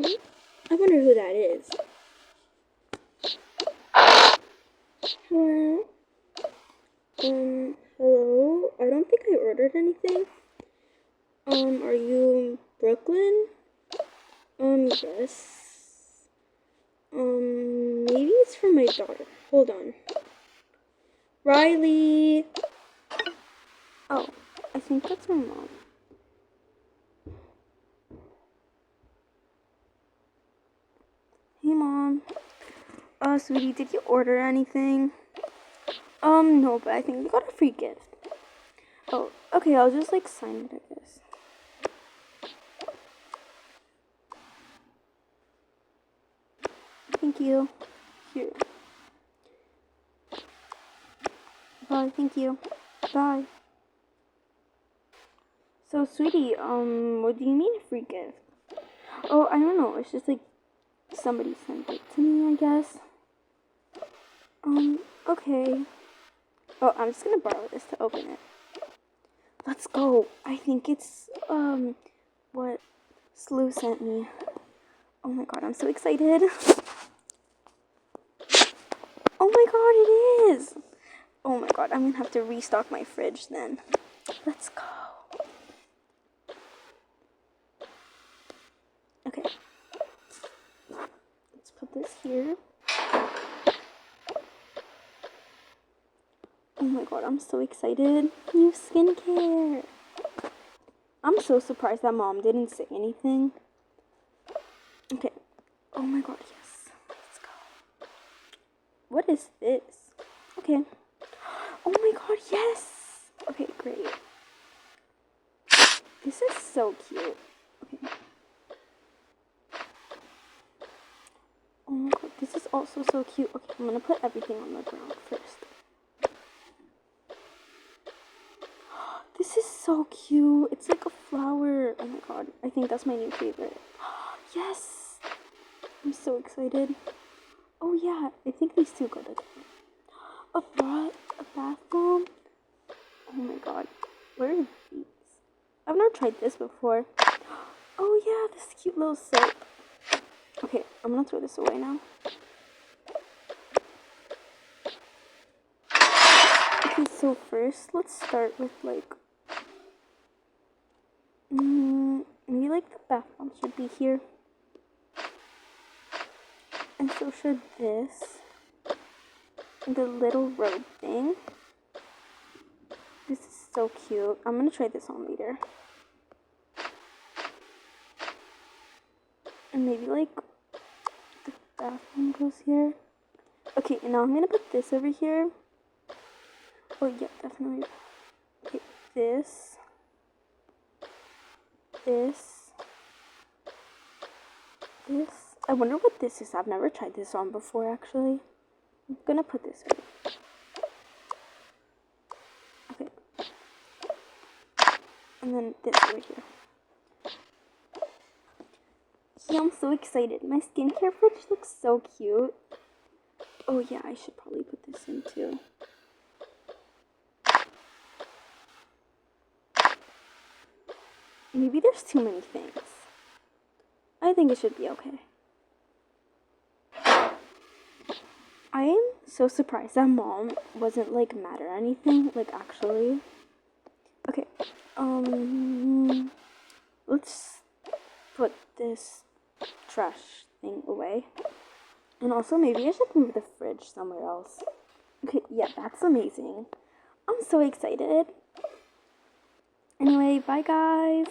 I wonder who that is. Hello? Hello? I don't think I ordered anything. Are you Brooklyn? Yes. Maybe it's for my daughter. Hold on. Riley! Oh, I think that's my mom. Hey, Mom. Sweetie, did you order anything? No, but I think we got a free gift. Oh, okay, I'll just, like, sign it, I guess. Thank you. Here. Bye, thank you. Bye. So, sweetie, what do you mean a free gift? Oh, I don't know. It's just, like, somebody sent it to me, I guess. Okay. Oh, I'm just gonna borrow this to open it. Let's go. I think it's, what Slew sent me. Oh my god, I'm so excited. Oh my god, it is! Oh my god, I'm gonna have to restock my fridge then. Let's go. Okay. Let's put this here. Oh my god, I'm so excited. New skincare. I'm so surprised that Mom didn't say anything. Okay. Oh my god, yes. Let's go. What is this? Okay. Oh my god, yes! Okay, great. This is so cute. Okay. Oh my god, this is also so cute. Okay, I'm gonna put everything on the ground first. This is so cute. It's like a flower. Oh my god, I think that's my new favorite. Yes! I'm so excited. Oh yeah, I think these two go together. A bath bomb? Oh my god, where are these? I've never tried this before. Oh yeah, this cute little soap. Okay, I'm gonna throw this away now. Okay, so first, let's start with like, maybe like the bath bomb should be here. And so should this. And the little robe thing. This is so cute. I'm gonna try this on later. And maybe like the bathroom goes here. Okay, and now I'm gonna put this over here. Oh yeah, definitely. Okay, this. I wonder what this is. I've never tried this on before actually. I'm gonna put this over. Okay. And then this over here. Yeah, I'm so excited. My skincare fridge looks so cute. Oh yeah, I should probably put this in too. Maybe there's too many things. I think it should be okay. I am so surprised that Mom wasn't like mad or anything, like actually. Okay, let's put this trash thing away. And also maybe I should move the fridge somewhere else. Okay, yeah, that's amazing. I'm so excited. Anyway, bye guys.